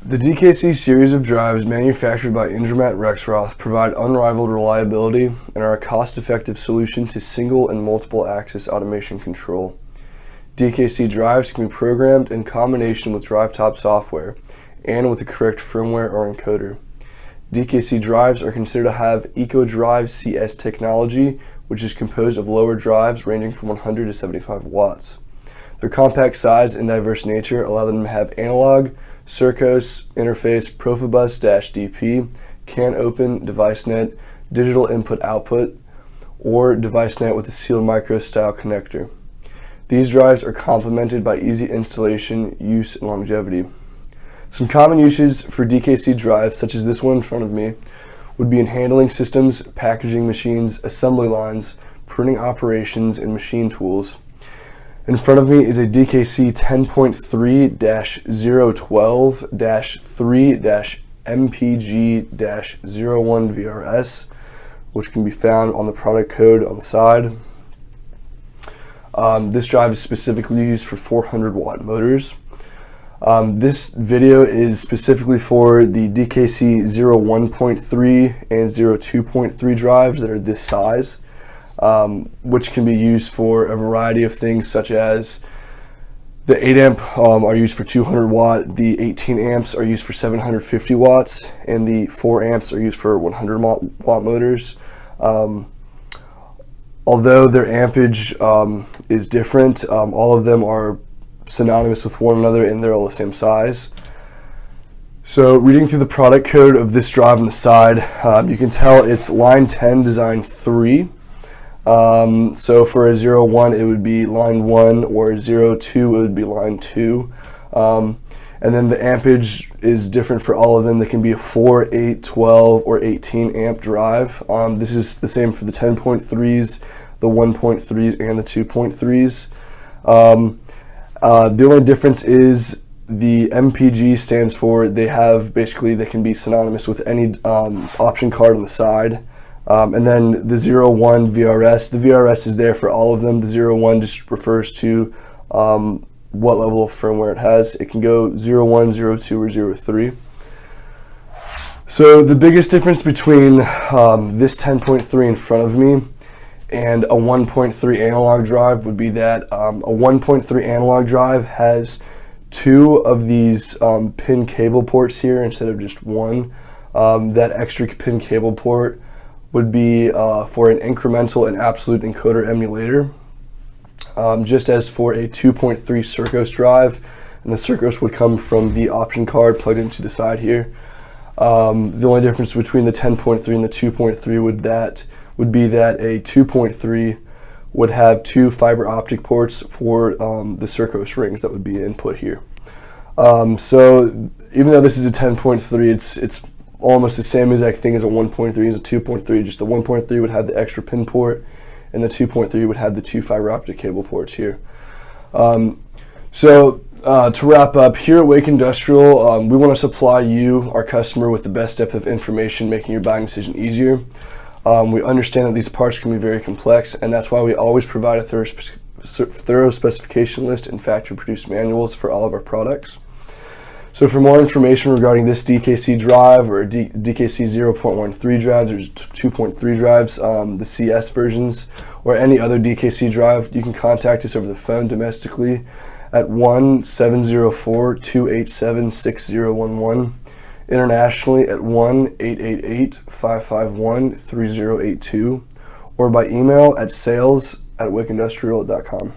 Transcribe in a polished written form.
The DKC series of drives manufactured by Indramat Rexroth provide unrivaled reliability and are a cost-effective solution to single and multiple axis automation control. DKC drives can be programmed in combination with DriveTop software and with the correct firmware or encoder. DKC drives are considered to have EcoDrive CS technology, which is composed of lower drives ranging from 100 to 75 watts. Their compact size and diverse nature allow them to have analog, Circos, interface, Profibus-DP, CAN open, DeviceNet, digital input-output, or DeviceNet with a sealed micro style connector. These drives are complemented by easy installation, use, and longevity. Some common uses for DKC drives, such as this one in front of me, would be in handling systems, packaging machines, assembly lines, printing operations, and machine tools. In front of me is a DKC 10.3-012-3-MPG-01 VRS, which can be found on the product code on the side. This drive is specifically used for 400 watt motors. This video is specifically for the DKC01.3 and 02.3 drives that are this size, which can be used for a variety of things, such as the 8 amp are used for 200 watt, the 18 amps are used for 750 watts, and the 4 amps are used for 100 watt motors. Although their ampage is different, all of them are synonymous with one another and they're all the same size. So reading through the product code of this drive on the side, you can tell it's line 10 design 3. So for a 01 it would be line 1, or a 02 it would be line 2. And then the ampage is different for all of them. They can be a 4, 8, 12, or 18 amp drive. This is the same for the 10.3s, the 1.3s, and the 2.3s. The only difference is the MPG stands for, they can be synonymous with any option card on the side. And then the 01 VRS, the VRS is there for all of them. The 01 just refers to what level of firmware it has. It can go 01, 02, or 03. So the biggest difference between this 10.3 in front of me and a 1.3 analog drive would be that a 1.3 analog drive has 2 of these pin cable ports here instead of just one. That extra pin cable port would be for an incremental and absolute encoder emulator, just as for a 2.3 Circos drive, and the Circos would come from the option card plugged into the side here. The only difference between the 10.3 and the 2.3 would be that a 2.3 would have 2 fiber optic ports for the Circos rings that would be input here. So even though this is a 10.3, it's almost the same exact thing as a 1.3 as a 2.3, just the 1.3 would have the extra pin port and the 2.3 would have the 2 fiber optic cable ports here. To wrap up, here at Wake Industrial, we want to supply you, our customer, with the best depth of information, making your buying decision easier. We understand that these parts can be very complex, and that's why we always provide a thorough specification list and factory-produced manuals for all of our products. So for more information regarding this DKC drive or DKC 0.13 drives or 2.3 drives, the CS versions, or any other DKC drive, you can contact us over the phone domestically at 1-704-287-6011, internationally at 1-888-551-3082, or by email at sales@wakeindustrial.com.